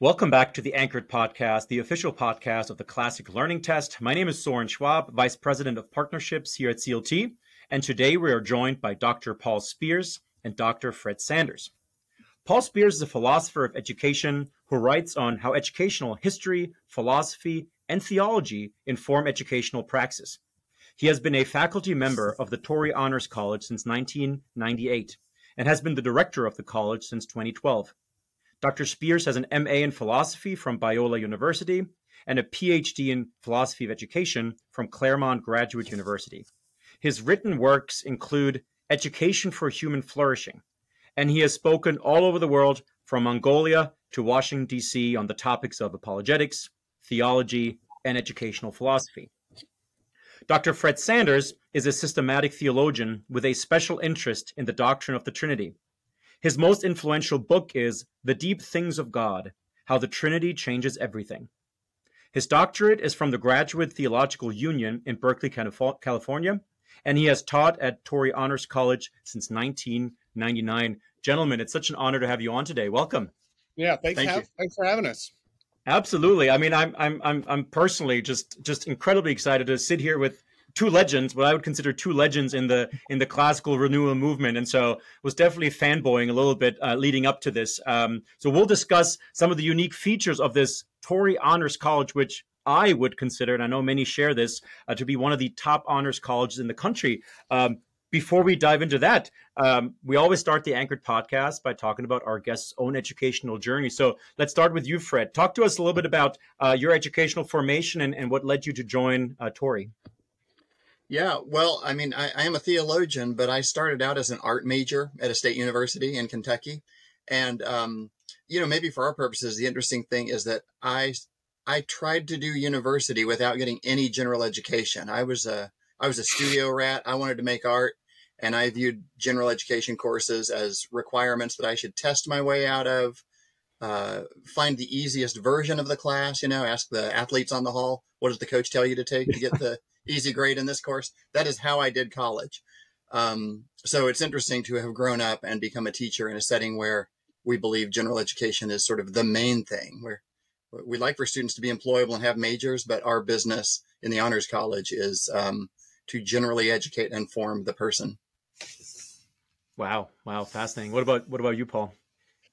Welcome back to the Anchored Podcast, the official podcast of the Classic Learning Test. My name is Soren Schwab, Vice President of Partnerships here at CLT, and today we are joined by Dr. Paul Spears and Dr. Fred Sanders. Paul Spears is a philosopher of education who writes on how educational history, philosophy, and theology inform educational praxis. He has been a faculty member of the Torrey Honors College since 1998 and has been the director of the college since 2012. Dr. Spears has an MA in philosophy from Biola University and a PhD in philosophy of education from Claremont Graduate University. His written works include Education for Human Flourishing, and he has spoken all over the world from Mongolia to Washington, D.C. on the topics of apologetics, theology, and educational philosophy. Dr. Fred Sanders is a systematic theologian with a special interest in the doctrine of the Trinity. His most influential book is The Deep Things of God, How the Trinity Changes Everything. His doctorate is from the Graduate Theological Union in Berkeley, California, and he has taught at Torrey Honors College since 1999. Gentlemen, it's such an honor to have you on today. Welcome. Yeah, thanks for having us. Absolutely. I mean, I'm personally just incredibly excited to sit here with two legends, what I would consider two legends in the classical renewal movement, and so was definitely fanboying a little bit leading up to this. So we'll discuss some of the unique features of this Torrey Honors College, which I would consider, and I know many share this, to be one of the top honors colleges in the country. Before we dive into that, we always start the Anchored Podcast by talking about our guests' own educational journey. So let's start with you, Fred. Talk to us a little bit about your educational formation and what led you to join Torrey. Yeah, well, I mean, I am a theologian, but I started out as an art major at a state university in Kentucky. And, maybe for our purposes, the interesting thing is that I tried to do university without getting any general education. I was a studio rat. I wanted to make art, and I viewed general education courses as requirements that I should test my way out of, find the easiest version of the class, ask the athletes on the hall, what does the coach tell you to take to get the easy grade in this course? That is how I did college. So it's interesting to have grown up and become a teacher in a setting where we believe general education is sort of the main thing, where we like for students to be employable and have majors, but our business in the Honors College is to generally educate and form the person. Wow, fascinating. What about you, Paul?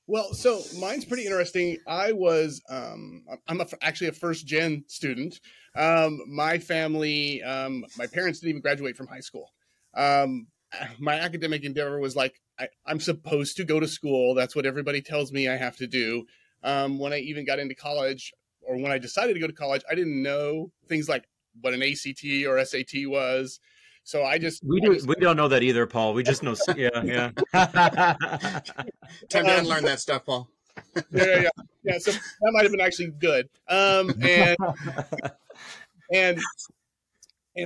Well, so mine's pretty interesting. I was, I'm actually a first gen student. My family, my parents didn't even graduate from high school. My academic endeavor was like, I'm supposed to go to school. That's what everybody tells me I have to do. When I even got into college, or when I decided to go to college, I didn't know things like what an ACT or SAT was. So we don't know that either, Paul. We just know, yeah. Time to unlearn that stuff, Paul. Yeah. So that might have been actually good. And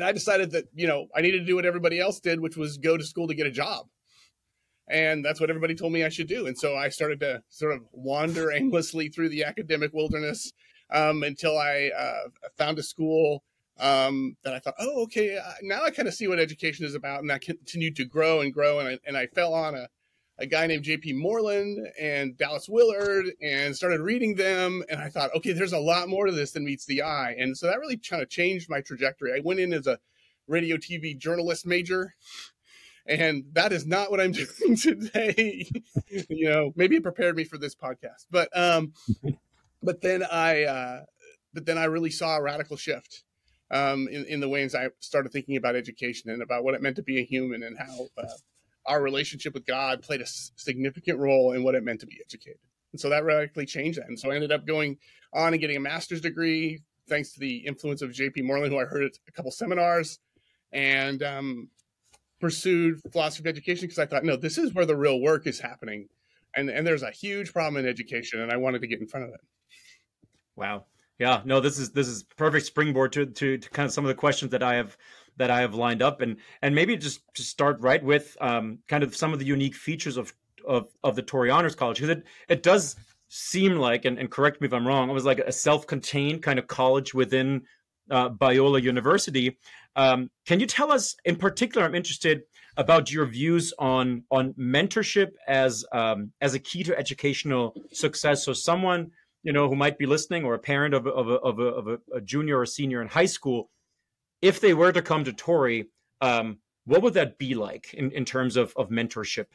I decided that, I needed to do what everybody else did, which was go to school to get a job. And that's what everybody told me I should do. And so I started to sort of wander aimlessly through the academic wilderness until I found a school that I thought, oh, okay, now I kind of see what education is about. And I continued to grow and grow. And I fell on a guy named J.P. Moreland and Dallas Willard and started reading them. And I thought, okay, there's a lot more to this than meets the eye. And so that really kind of changed my trajectory. I went in as a radio, TV journalist major, and that is not what I'm doing today. Maybe it prepared me for this podcast, but then I really saw a radical shift in the ways I started thinking about education and about what it meant to be a human, and how our relationship with God played a significant role in what it meant to be educated. And so that radically changed that. And so I ended up going on and getting a master's degree, thanks to the influence of J.P. Moreland, who I heard at a couple seminars, and pursued philosophy of education because I thought, no, this is where the real work is happening. And there's a huge problem in education, and I wanted to get in front of it. Wow. Yeah, no, this is perfect springboard to kind of some of the questions that I have lined up, and maybe just to start right with kind of some of the unique features of the Torrey Honors College, because it does seem like, and correct me if I'm wrong, it was like a self-contained kind of college within Biola University. Can you tell us, in particular, I'm interested about your views on mentorship as a key to educational success. So someone who might be listening, or a parent of a junior or senior in high school, if they were to come to Torrey, what would that be like in terms of mentorship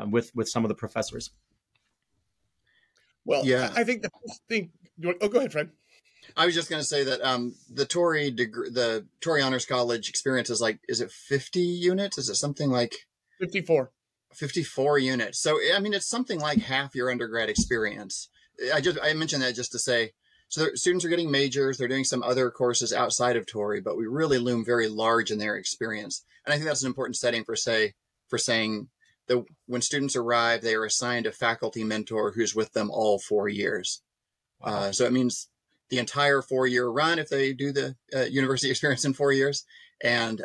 with some of the professors? Well, yeah, I think the first thing. Oh, go ahead, Fred. I was just going to say that the Torrey Honors College experience is like, is it 50 units? Is it something like 54? 54 units. So, I mean, it's something like half your undergrad experience. I mentioned that just to say, so students are getting majors, they're doing some other courses outside of Torrey, but we really loom very large in their experience. And I think that's an important setting for saying that when students arrive, they are assigned a faculty mentor who's with them all 4 years. Wow. So it means the entire 4-year run if they do the university experience in 4 years, and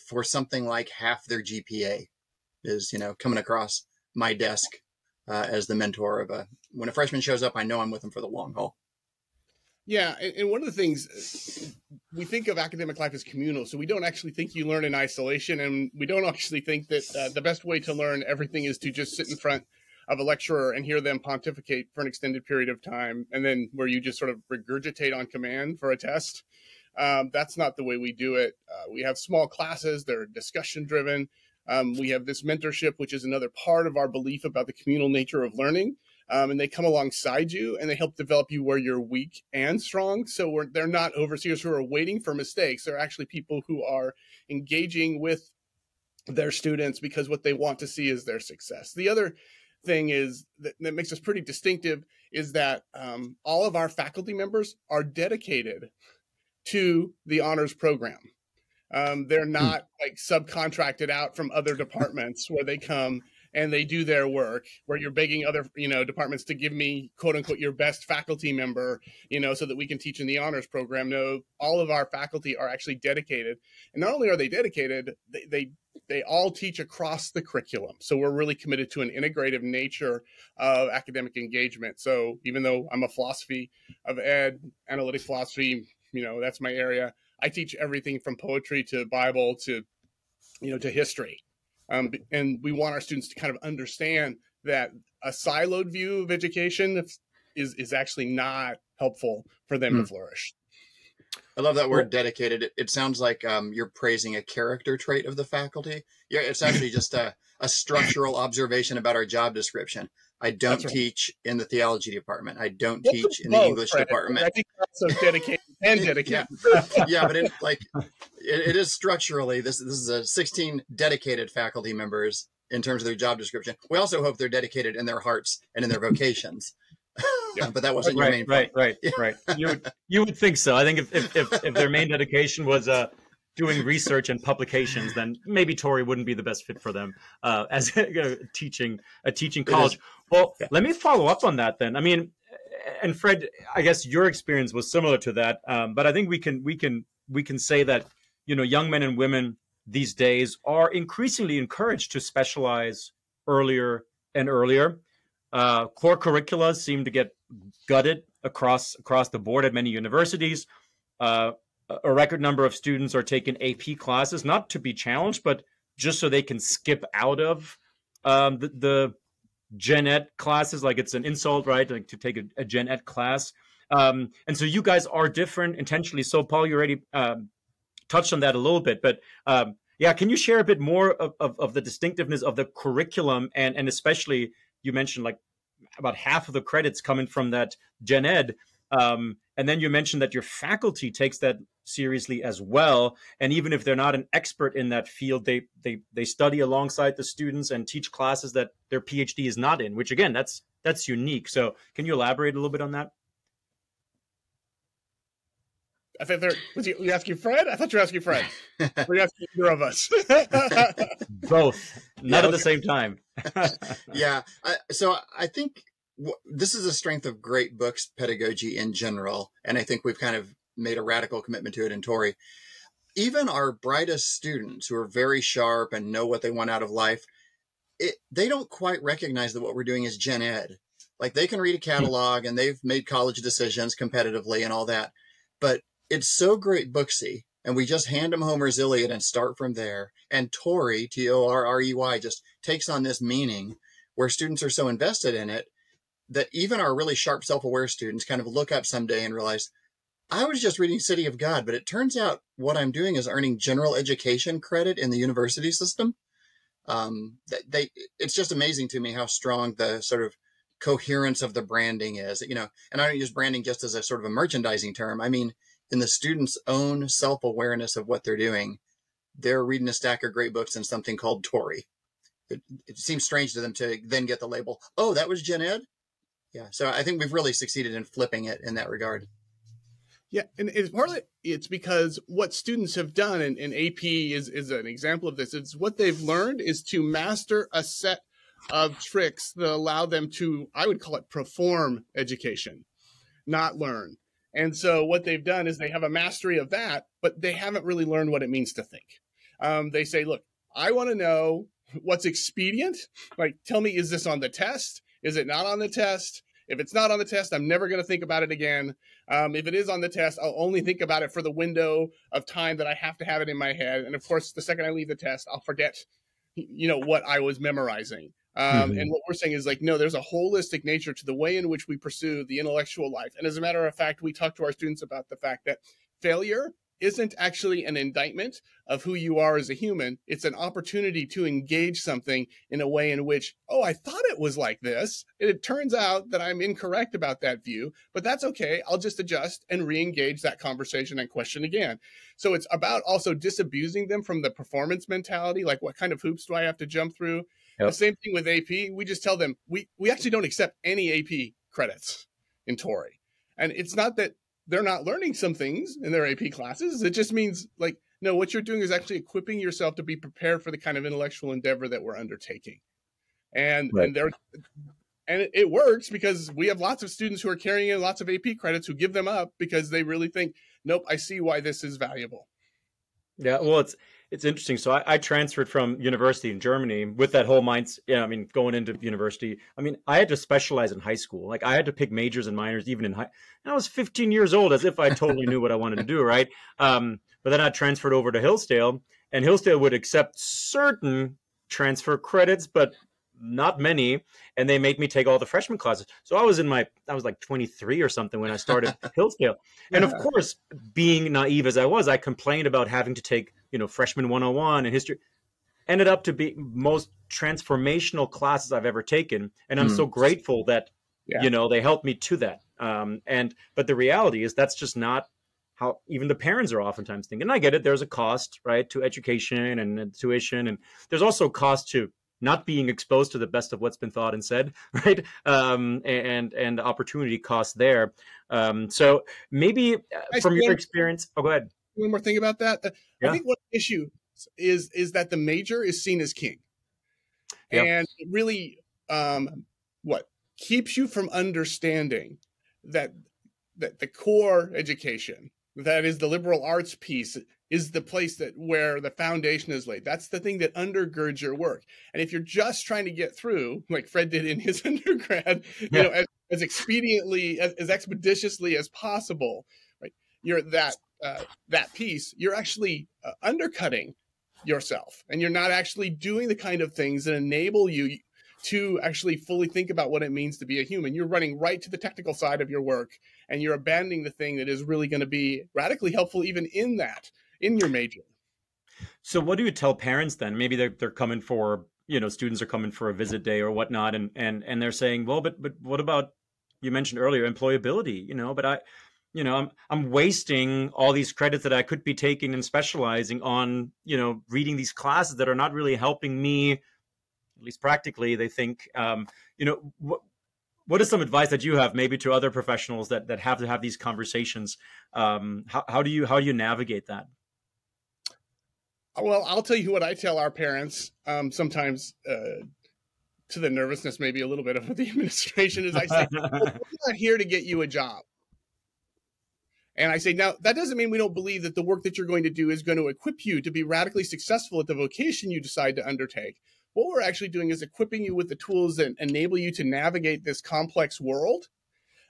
for something like half their GPA is, coming across my desk as the mentor of when a freshman shows up, I know I'm with them for the long haul. Yeah. And one of the things, we think of academic life as communal. So we don't actually think you learn in isolation. And we don't actually think that the best way to learn everything is to just sit in front of a lecturer and hear them pontificate for an extended period of time. And then where you just sort of regurgitate on command for a test. That's not the way we do it. We have small classes. They're discussion driven. We have this mentorship, which is another part of our belief about the communal nature of learning. And they come alongside you and they help develop you where you're weak and strong. So they're not overseers who are waiting for mistakes. They're actually people who are engaging with their students because what they want to see is their success. The other thing is that makes us pretty distinctive is that all of our faculty members are dedicated to the honors program. They're not like subcontracted out from other departments where they come and they do their work, where you're begging other, departments to give me, quote unquote, your best faculty member, so that we can teach in the honors program. No, all of our faculty are actually dedicated. And not only are they dedicated, they all teach across the curriculum. So we're really committed to an integrative nature of academic engagement. So even though I'm a philosophy of ed, analytic philosophy, that's my area, I teach everything from poetry to Bible to history. And we want our students to kind of understand that a siloed view of education is actually not helpful for them to flourish. I love that word dedicated. It sounds like you're praising a character trait of the faculty. Yeah, it's actually just a structural observation about our job description. I don't teach in the theology department. I don't teach in the English department. I think that's so dedicated and dedicated. Yeah, but it is structurally, this is 16 dedicated faculty members in terms of their job description. We also hope they're dedicated in their hearts and in their vocations. Yeah. But that wasn't your main point. Right. You would think so. I think if their main dedication was doing research and publications, then maybe Torrey wouldn't be the best fit for them as a teaching college. Well, let me follow up on that then. I mean, and Fred, I guess your experience was similar to that, but I think we can say that young men and women these days are increasingly encouraged to specialize earlier and earlier. Core curricula seem to get gutted across the board at many universities. A record number of students are taking AP classes, not to be challenged, but just so they can skip out of the Gen Ed classes. Like it's an insult, right? Like to take a Gen Ed class. And so you guys are different intentionally. So Paul, you already touched on that a little bit, but can you share a bit more of the distinctiveness of the curriculum and especially you mentioned like about half of the credits coming from that Gen Ed. And then you mentioned that your faculty takes that seriously as well. And even if they're not an expert in that field, they study alongside the students and teach classes that their PhD is not in, which again, that's unique. So can you elaborate a little bit on that? I think you asking Fred? I thought you were asking Fred. We're asking either of us. Both, not at the same time. Yeah. So I think this is a strength of great books pedagogy in general. And I think we've kind of made a radical commitment to it in Torrey. Even our brightest students who are very sharp and know what they want out of life, they don't quite recognize that what we're doing is Gen Ed. Like they can read a catalog and they've made college decisions competitively and all that. But it's so great booksy, and we just hand them Homer's Iliad and start from there. And Torrey, Torrey, just takes on this meaning where students are so invested in it. that even our really sharp, self-aware students kind of look up someday and realize, I was just reading City of God, but it turns out what I'm doing is earning general education credit in the university system. It's just amazing to me how strong the sort of coherence of the branding is, and I don't use branding just as a sort of a merchandising term. I mean, in the students' own self-awareness of what they're doing, they're reading a stack of great books in something called Torrey. It seems strange to them to then get the label, oh, that was Gen Ed? Yeah. So I think we've really succeeded in flipping it in that regard. Yeah. And it's partly, it's because what students have done, and AP is an example of this, it's what they've learned is to master a set of tricks that allow them to, I would call it perform education, not learn. And so what they've done is they have a mastery of that, but they haven't really learned what it means to think. They say, look, I want to know what's expedient. Like, tell me, is this on the test? Is it not on the test? If it's not on the test, I'm never going to think about it again. If it is on the test, I'll only think about it for the window of time that I have to have it in my head. And of course, the second I leave the test, I'll forget, what I was memorizing. And what we're saying is like, no, there's a holistic nature to the way in which we pursue the intellectual life. And as a matter of fact, we talk to our students about the fact that failure isn't actually an indictment of who you are as a human. It's an opportunity to engage something in a way in which, oh, I thought it was like this. It turns out that I'm incorrect about that view, but that's okay. I'll just adjust and re-engage that conversation and question again. So it's about also disabusing them from the performance mentality. Like, what kind of hoops do I have to jump through? Yep. The same thing with AP. We just tell them, we actually don't accept any AP credits in Torrey. And it's not that they're not learning some things in their AP classes. It just means, like, no, what you're doing is actually equipping yourself to be prepared for the kind of intellectual endeavor that we're undertaking. And right. and it works because we have lots of students who are carrying in lots of AP credits who give them up because they really think, nope, I see why this is valuable. Yeah, well, it's interesting. So I transferred from university in Germany with that whole mindset. Yeah, I mean, going into university, I mean, I had to specialize in high school. Like, I had to pick majors and minors even in high. And I was 15 years old, as if I totally knew what I wanted to do, right? But then I transferred over to Hillsdale, and Hillsdale would accept certain transfer credits, but not many. And they made me take all the freshman classes. So I was like 23 or something when I started Hillsdale. And of course, being naive as I was, I complained about having to take, freshman 101 and history. Ended up to be most transformational classes I've ever taken. And I'm so grateful that, they helped me to that. But the reality is that's just not how even the parents are oftentimes thinking. And I get it. There's a cost, right, to education and tuition. And there's also cost to not being exposed to the best of what's been thought and said, right? And opportunity cost there. So maybe from your experience, go ahead. One more thing about that. I think one issue is that the major is seen as king. And it really, what keeps you from understanding that the core education, that is the liberal arts piece, is the place where the foundation is laid. That's the thing that undergirds your work. And if you're just trying to get through, like Fred did in his undergrad, as expediently, as expeditiously as possible, right? You're that piece, you're actually undercutting yourself, and you're not actually doing the kind of things that enable you to actually fully think about what it means to be a human. You're running right to the technical side of your work, and you're abandoning the thing that is really going to be radically helpful even in your major. So what do you tell parents then? Maybe they're coming for, students are coming for a visit day or whatnot, and they're saying, well, but what about, you mentioned earlier, employability, but I'm wasting all these credits that I could be taking and specializing on, reading these classes that are not really helping me, at least practically. They think, what is some advice that you have maybe to other professionals that have to have these conversations? How do you navigate that? Well, I'll tell you what I tell our parents, sometimes to the nervousness, maybe a little bit of the administration, is I say, well, we're not here to get you a job. And I say, now, that doesn't mean we don't believe that the work that you're going to do is going to equip you to be radically successful at the vocation you decide to undertake. What we're actually doing is equipping you with the tools that enable you to navigate this complex world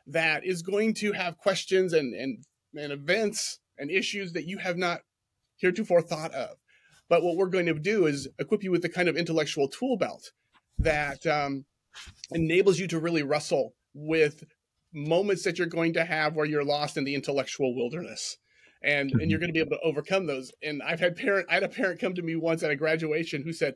that is going to have questions and events and issues that you have not heretofore thought of. But what we're going to do is equip you with the kind of intellectual tool belt that enables you to really wrestle with moments that you're going to have where you're lost in the intellectual wilderness. And you're going to be able to overcome those. And I had a parent come to me once at a graduation who said,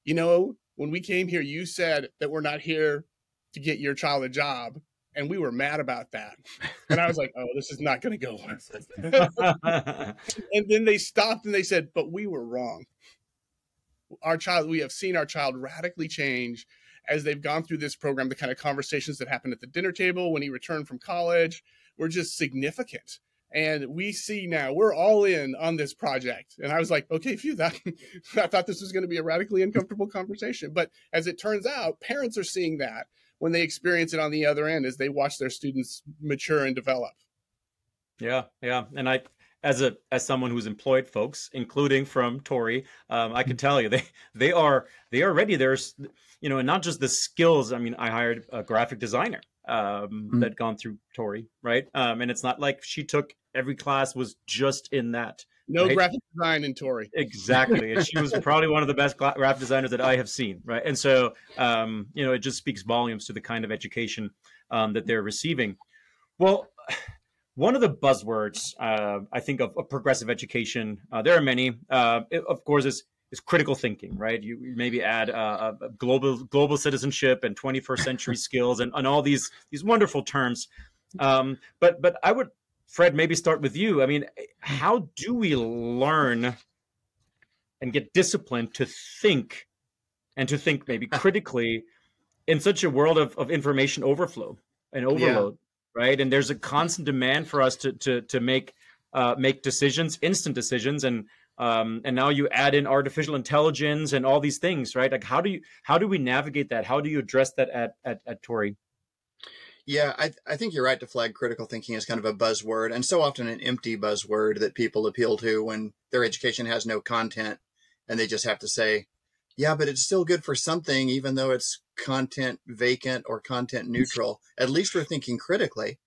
you know, when we came here, you said that we're not here to get your child a job. And we were mad about that. And I was like, oh, this is not going to go well. And then they stopped and they said, but we were wrong. We have seen our child radically change as they've gone through this program. The kind of conversations that happened at the dinner table when he returned from college were just significant. And we see now we're all in on this project. And I was like, okay, phew, I thought this was going to be a radically uncomfortable conversation. But as it turns out, parents are seeing that when they experience it on the other end as they watch their students mature and develop. Yeah, yeah. And as someone who's employed folks, including from Torrey, I can tell you they are ready. There's, and not just the skills. I mean, I hired a graphic designer that gone through Torrey, right? And it's not like she took every class was just in that. No right? graphic design in Torrey. Exactly. And she was probably one of the best graphic designers that I have seen, right? And so, it just speaks volumes to the kind of education that they're receiving. Well, one of the buzzwords, I think, of progressive education, there are many, of course, is critical thinking, right? You maybe add global citizenship and 21st century skills and all these wonderful terms. But I would, Fred, maybe start with you. I mean, how do we learn and get disciplined to think maybe critically in such a world of information overflow and overload, right? And there's a constant demand for us to make decisions, instant decisions, and now you add in artificial intelligence and all these things, right? Like how do we navigate that? How do you address that at Torrey? Yeah, I think you're right to flag critical thinking as kind of a buzzword, and so often an empty buzzword that people appeal to when their education has no content and they just have to say, yeah, but it's still good for something, even though it's content vacant or content neutral. At least we're thinking critically.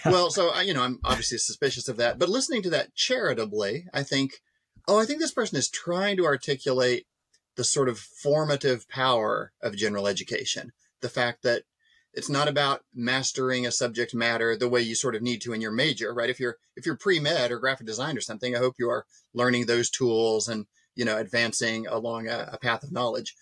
Well, so, I'm obviously suspicious of that, but listening to that charitably, I think this person is trying to articulate the sort of formative power of general education. The fact that it's not about mastering a subject matter the way you sort of need to in your major, right? If you're pre-med or graphic design or something, I hope you are learning those tools and, advancing along a path of knowledge.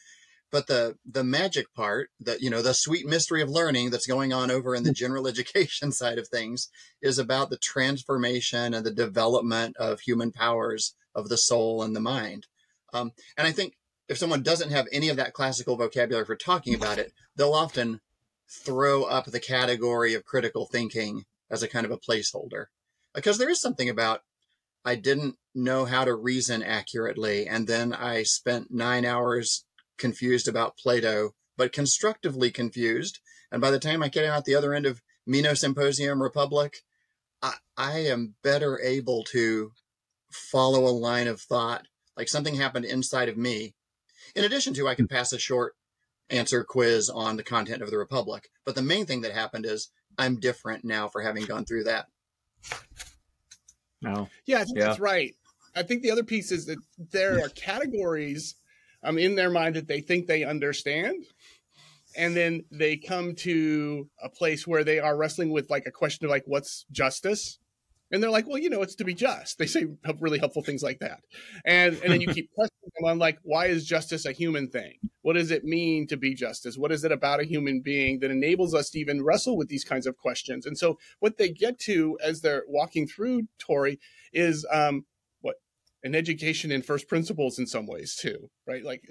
But the magic part, the sweet mystery of learning that's going on over in the general education side of things is about the transformation and the development of human powers of the soul and the mind. And I think if someone doesn't have any of that classical vocabulary for talking about it, they'll often throw up the category of critical thinking as a kind of a placeholder. Because there is something about, I didn't know how to reason accurately, and then I spent 9 hours confused about Plato, but constructively confused. And by the time I get out the other end of Meno Symposium Republic, I am better able to follow a line of thought, like something happened inside of me. In addition to, I could pass a short answer quiz on the content of the Republic. But the main thing that happened is I'm different now for having gone through that. No. Yeah, I think that's right. I think the other piece is that there are categories in their mind that they think they understand. And then they come to a place where they are wrestling with like a question of like, what's justice? And they're like, well, it's to be just. They say really helpful things like that. And then you keep questioning them on like, why is justice a human thing? What does it mean to be justice? What is it about a human being that enables us to even wrestle with these kinds of questions? And so what they get to as they're walking through Torrey is an education in first principles in some ways too, right? Like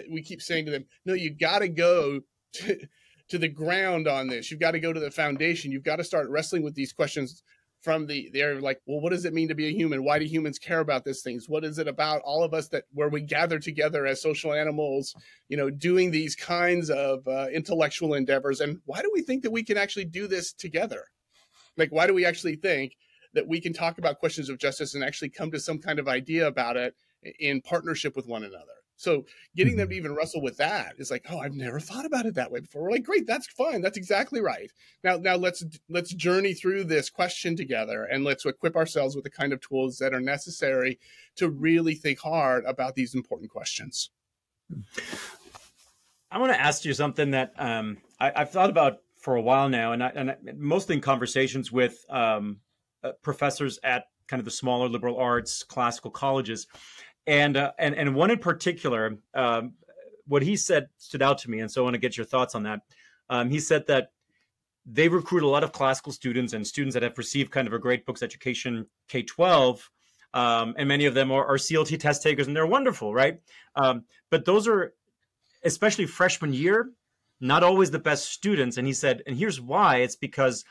we keep saying to them, no, you got to go to the ground on this. You've got to go to the foundation. You've got to start wrestling with these questions they're like, well, what does it mean to be a human? Why do humans care about these things? What is it about all of us where we gather together as social animals, doing these kinds of intellectual endeavors? And why do we think that we can actually do this together? Like, why do we actually think that we can talk about questions of justice and actually come to some kind of idea about it in partnership with one another? So getting them to even wrestle with that is like, oh, I've never thought about it that way before. We're like, great, that's fine. That's exactly right. Now let's journey through this question together and let's equip ourselves with the kind of tools that are necessary to really think hard about these important questions. I want to ask you something that I've thought about for a while now, and mostly in conversations with professors at kind of the smaller liberal arts classical colleges, and one in particular, what he said stood out to me, and so I want to get your thoughts on that. He said that they recruit a lot of classical students and students that have received kind of a great books education K-12, and many of them are CLT test takers, and they're wonderful, right? But those are, especially freshman year, not always the best students. And he said, and here's why: it's because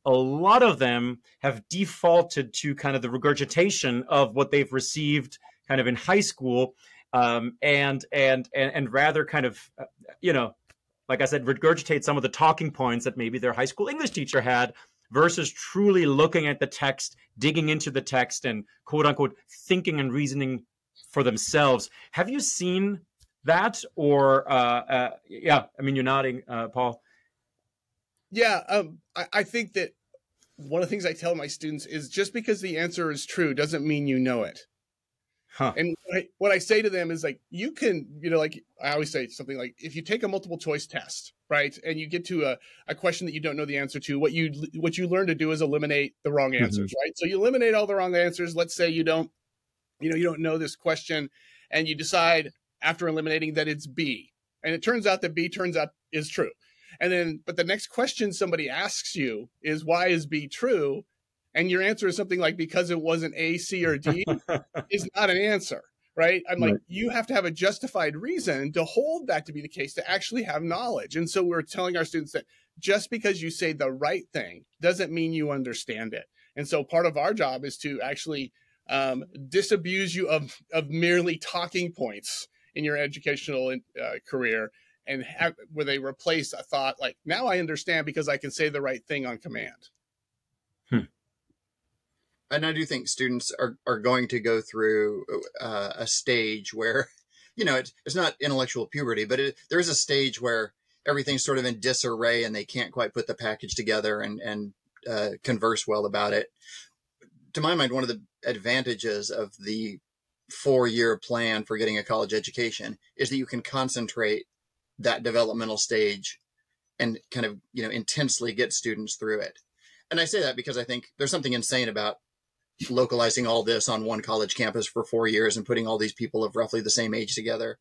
a lot of them have defaulted to kind of the regurgitation of what they've received kind of in high school, and rather kind of, like I said, regurgitate some of the talking points that maybe their high school English teacher had, versus truly looking at the text, digging into the text, and quote unquote thinking and reasoning for themselves. Have you seen that? Or yeah, I mean, you're nodding, Paul. Yeah, I think that one of the things I tell my students is just because the answer is true doesn't mean you know it. Huh. And what I say to them is like, you can, like I always say something like, if you take a multiple choice test, right, and you get to a question that you don't know the answer to, what you learn to do is eliminate the wrong answers, right? So you eliminate all the wrong answers. Let's say you don't know this question, and you decide after eliminating that it's B, and it turns out that B is true. And then, but the next question somebody asks you is, why is B true? And your answer is something like, because it wasn't A, C, or D, is not an answer, right? I'm like, you have to have a justified reason to hold that to be the case, to actually have knowledge. And so we're telling our students that just because you say the right thing doesn't mean you understand it. And so part of our job is to actually disabuse you of merely talking points in your educational career, and where they replace a thought like, now I understand because I can say the right thing on command. And I do think students are going to go through a stage where, it's not intellectual puberty, but there is a stage where everything's sort of in disarray and they can't quite put the package together and converse well about it. To my mind, one of the advantages of the 4-year plan for getting a college education is that you can concentrate that developmental stage and kind of, intensely get students through it. And I say that because I think there's something insane about localizing all this on one college campus for 4 years and putting all these people of roughly the same age together.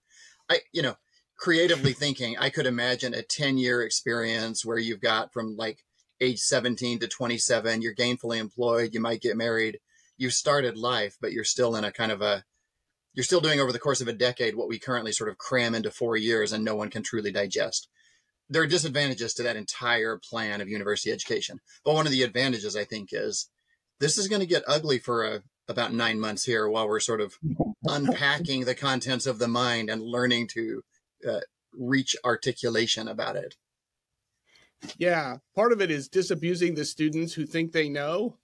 Creatively thinking, I could imagine a 10-year experience where you've got from like age 17 to 27, you're gainfully employed, you might get married, you've started life, but you're still in a kind of you're still doing over the course of a decade what we currently sort of cram into 4 years and no one can truly digest. There are disadvantages to that entire plan of university education. But one of the advantages, I think, is this is going to get ugly for about 9 months here while we're sort of unpacking the contents of the mind and learning to reach articulation about it. Yeah. Part of it is disabusing the students who think they know,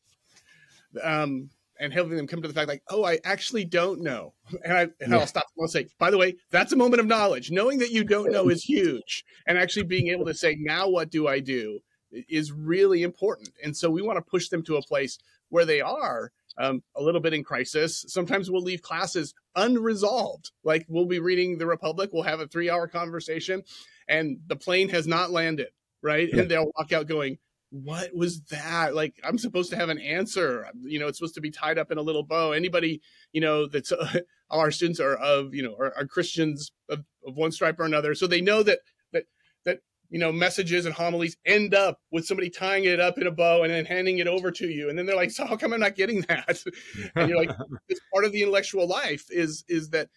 and helping them come to the fact like, oh, I actually don't know. And I'll stop and I'll say, by the way, that's a moment of knowledge. Knowing that you don't know is huge. And actually being able to say, now what do I do, is really important. And so we want to push them to a place where they are a little bit in crisis. Sometimes we'll leave classes unresolved. Like we'll be reading The Republic, we'll have a 3-hour conversation, and the plane has not landed, right? And they'll walk out going, what was that? Like, I'm supposed to have an answer. It's supposed to be tied up in a little bow. Anybody, that's all our students are are Christians of one stripe or another. So they know that messages and homilies end up with somebody tying it up in a bow and then handing it over to you. And then they're like, so how come I'm not getting that? And you're like, it's part of the intellectual life is that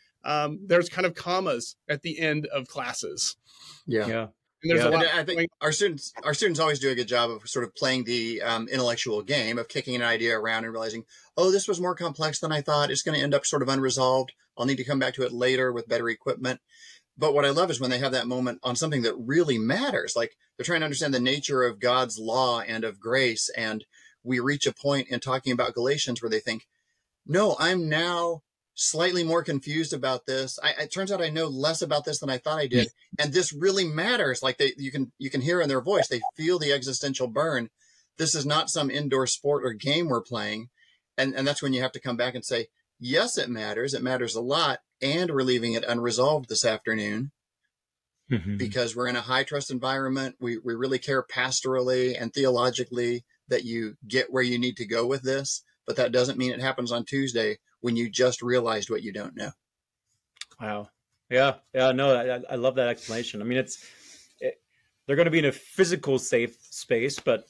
there's kind of commas at the end of classes. Yeah. And there's a lot. I think our students always do a good job of sort of playing the intellectual game of kicking an idea around and realizing, oh, this was more complex than I thought. It's going to end up sort of unresolved. I'll need to come back to it later with better equipment. But what I love is when they have that moment on something that really matters, like they're trying to understand the nature of God's law and of grace. And we reach a point in talking about Galatians where they think, no, I'm now slightly more confused about this. It turns out I know less about this than I thought I did. And this really matters. Like you can hear in their voice, they feel the existential burn. This is not some indoor sport or game we're playing. And that's when you have to come back and say, yes, it matters. It matters a lot. And we're leaving it unresolved this afternoon. because we're in a high trust environment. We really care pastorally and theologically that you get where you need to go with this, but that doesn't mean it happens on Tuesday when you just realized what you don't know. Wow. Yeah. Yeah. No, I love that explanation. I mean, they're going to be in a physical safe space, but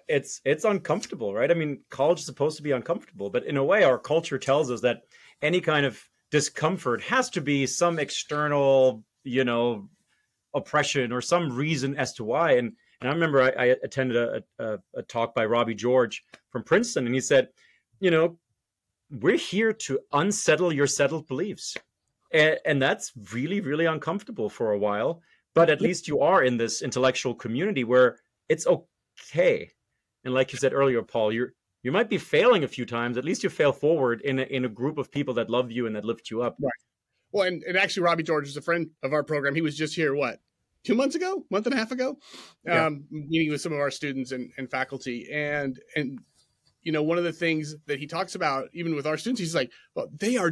it's uncomfortable, right? I mean, college is supposed to be uncomfortable, but in a way, our culture tells us that any kind of discomfort has to be some external, oppression or some reason as to why. And I remember I attended a talk by Robbie George from Princeton, and he said, we're here to unsettle your settled beliefs. And that's really, really uncomfortable for a while. But at least you are in this intellectual community where it's okay. And like you said earlier, Paul, you might be failing a few times. At least you fail forward in a group of people that love you and that lift you up. Right. Well, and actually, Robbie George is a friend of our program. He was just here, month and a half ago, meeting with some of our students and faculty. And one of the things that he talks about, even with our students, he's like, well, they are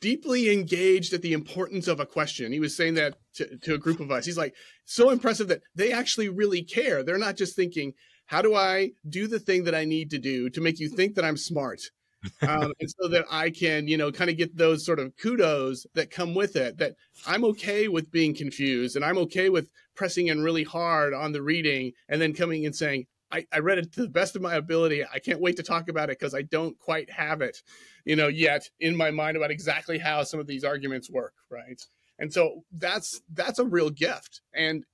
deeply engaged at the importance of a question. He was saying that to a group of us. He's like, so impressive that they actually really care. They're not just thinking, how do I do the thing that I need to do to make you think that I'm smart? And so that I can, kind of get those sort of kudos that come with it, that I'm okay with being confused and I'm okay with pressing in really hard on the reading and then coming and saying, I read it to the best of my ability. I can't wait to talk about it because I don't quite have it, yet in my mind about exactly how some of these arguments work, right? And so that's a real gift. And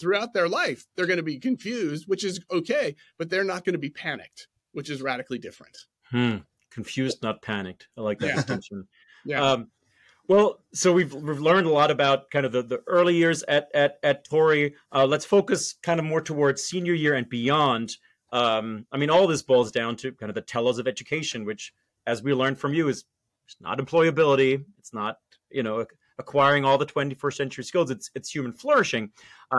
throughout their life, they're going to be confused, which is okay, but they're not going to be panicked, which is radically different. Confused, not panicked. I like that distinction. Yeah. Well, so we've learned a lot about kind of the early years at Torrey. Let's focus kind of more towards senior year and beyond. I mean, all this boils down to kind of the telos of education, which, as we learned from you, is not employability. It's not, acquiring all the 21st century skills. It's human flourishing.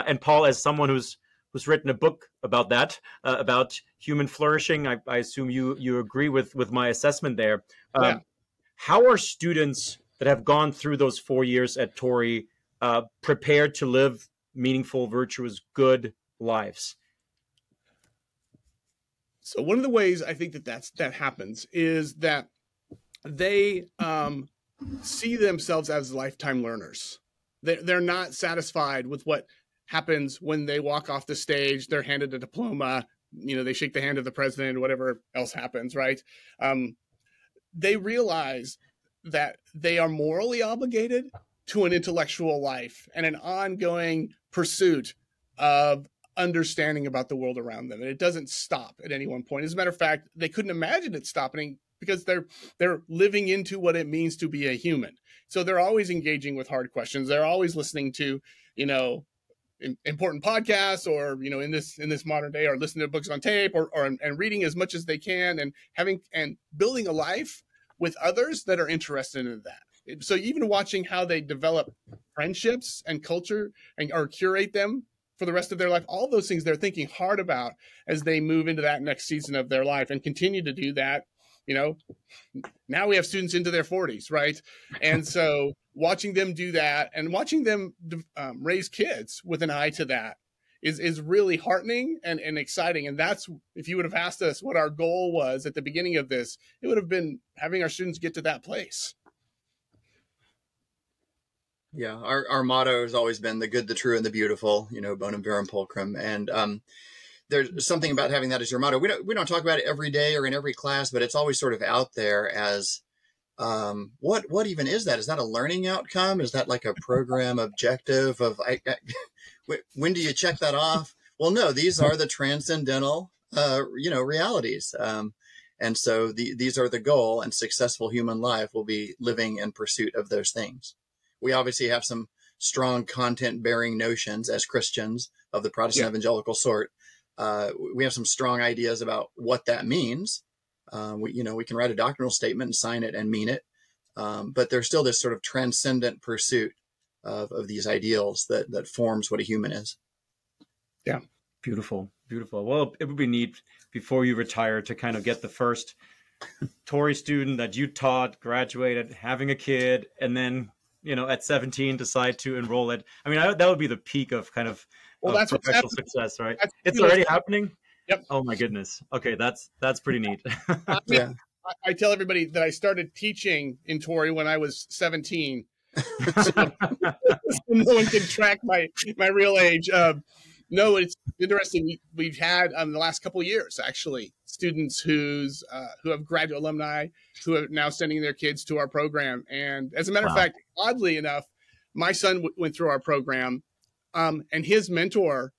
And Paul, as someone who's written a book about that, about human flourishing, I assume you agree with my assessment there. How are students that have gone through those 4 years at Torrey prepared to live meaningful, virtuous, good lives? So one of the ways I think that happens is that they see themselves as lifetime learners. They're not satisfied with what happens when they walk off the stage. They're handed a diploma, they shake the hand of the president, whatever else happens, right? They realize that they are morally obligated to an intellectual life and an ongoing pursuit of understanding about the world around them. And it doesn't stop at any one point. As a matter of fact, they couldn't imagine it stopping because they're living into what it means to be a human. So they're always engaging with hard questions. They're always listening to, important podcasts or, in this modern day, or listening to books on tape and reading as much as they can and building a life with others that are interested in that. So even watching how they develop friendships and culture or curate them for the rest of their life, all those things they're thinking hard about as they move into that next season of their life and continue to do that. Now we have students into their 40s, right? And so watching them do that and watching them raise kids with an eye to that is really heartening and exciting. And that's, if you would have asked us what our goal was at the beginning of this, it would have been having our students get to that place. Yeah, our motto has always been the good, the true, and the beautiful, bonum verum pulchrum. And there's something about having that as your motto. We don't talk about it every day or in every class, but it's always sort of out there as what even is that? Is that a learning outcome? Is that like a program objective of when do you check that off? Well, no, these are the transcendental, realities. And so these are the goal, and successful human life will be living in pursuit of those things. We obviously have some strong content bearing notions as Christians of the Protestant evangelical sort. We have some strong ideas about what that means. We can write a doctrinal statement and sign it and mean it. But there's still this sort of transcendent pursuit of these ideals that forms what a human is. Yeah. Beautiful. Beautiful. Well, it would be neat before you retire to kind of get the first Torrey student that you taught, graduated, having a kid, and then at 17 decide to enroll at, I mean, that would be the peak of kind of that's professional success, right? It's already happening. Yep. Oh my goodness. Okay. That's pretty neat. Yeah. I tell everybody that I started teaching in Torrey when I was 17. So no one can track my real age. No, it's interesting. We've had the last couple of years, actually, students who have graduate alumni who are now sending their kids to our program. And as a matter of fact, oddly enough, my son went through our program, and his mentor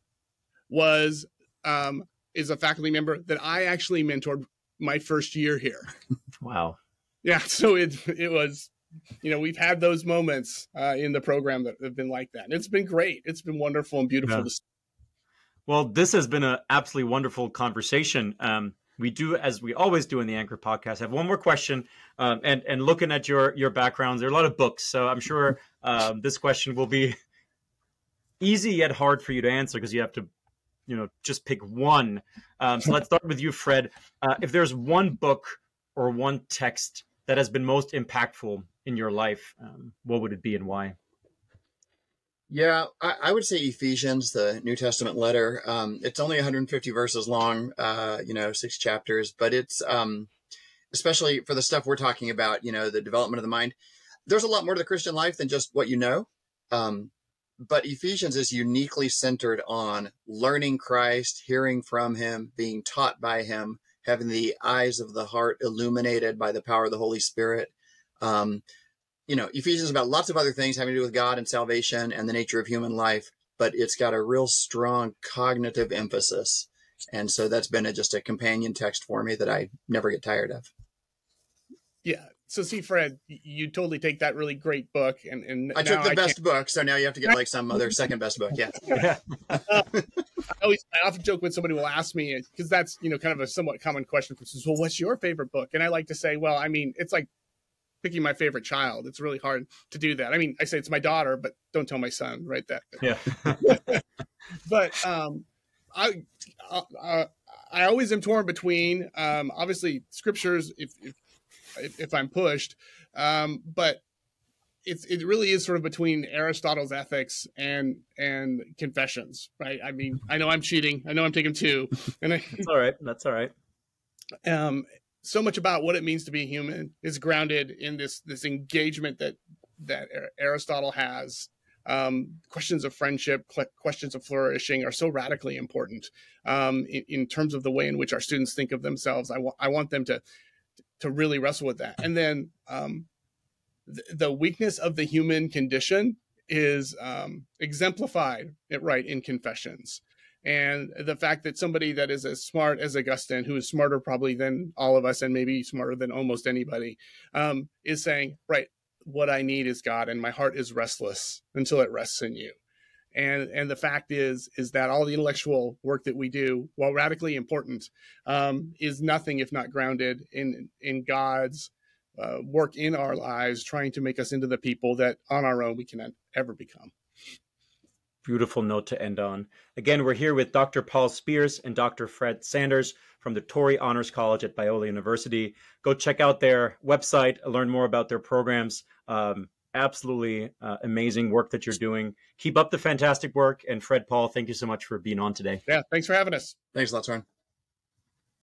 is a faculty member that I actually mentored my first year here. Wow. Yeah. So it was, we've had those moments in the program that have been like that. And it's been great. It's been wonderful and beautiful to see. Well, this has been an absolutely wonderful conversation. We do, as we always do in the Anchor podcast, have one more question. And looking at your backgrounds, there are a lot of books. So I'm sure this question will be easy yet hard for you to answer because you have to, just pick one. So let's start with you, Fred. If there's one book or one text that has been most impactful in your life, what would it be and why? Yeah, I would say Ephesians, the New Testament letter. It's only 150 verses long, 6 chapters, but it's especially for the stuff we're talking about, the development of the mind. There's a lot more to the Christian life than just what you know. But Ephesians is uniquely centered on learning Christ, hearing from him, being taught by him, having the eyes of the heart illuminated by the power of the Holy Spirit. Ephesians is about lots of other things having to do with God and salvation and the nature of human life, but it's got a real strong cognitive emphasis. And so that's been just a companion text for me that I never get tired of. Yeah. So see, Fred, you totally take that really great book and I took the best book, so now you have to get like some other second best book. Yeah. I often joke when somebody will ask me, because that's kind of a somewhat common question. For instance, well, what's your favorite book? And I like to say, well, I mean, it's like picking my favorite child. It's really hard to do that. I mean, I say it's my daughter, but don't tell my son, right? Yeah. But I always am torn between obviously scriptures if I'm pushed, but it really is sort of between Aristotle's ethics and Confessions, right? I mean, I know I'm cheating. I know I'm taking 2, and That's all right. That's all right. So much about what it means to be human is grounded in this engagement that Aristotle has. Questions of friendship, questions of flourishing are so radically important in terms of the way in which our students think of themselves. I want them to really wrestle with that. And then the weakness of the human condition is exemplified in Confessions. And the fact that somebody that is as smart as Augustine, who is smarter probably than all of us and maybe smarter than almost anybody, is saying, right, what I need is God, and my heart is restless until it rests in you. And the fact is that all the intellectual work that we do, while radically important, is nothing if not grounded in God's work in our lives, trying to make us into the people that on our own we cannot ever become. Beautiful note to end on. Again, we're here with Dr. Paul Spears and Dr. Fred Sanders from the Torrey Honors College at Biola University. Go check out their website, learn more about their programs. Absolutely amazing work that you're doing. Keep up the fantastic work. And Fred, Paul, thank you so much for being on today. Yeah, thanks for having us. Thanks a lot, Soren.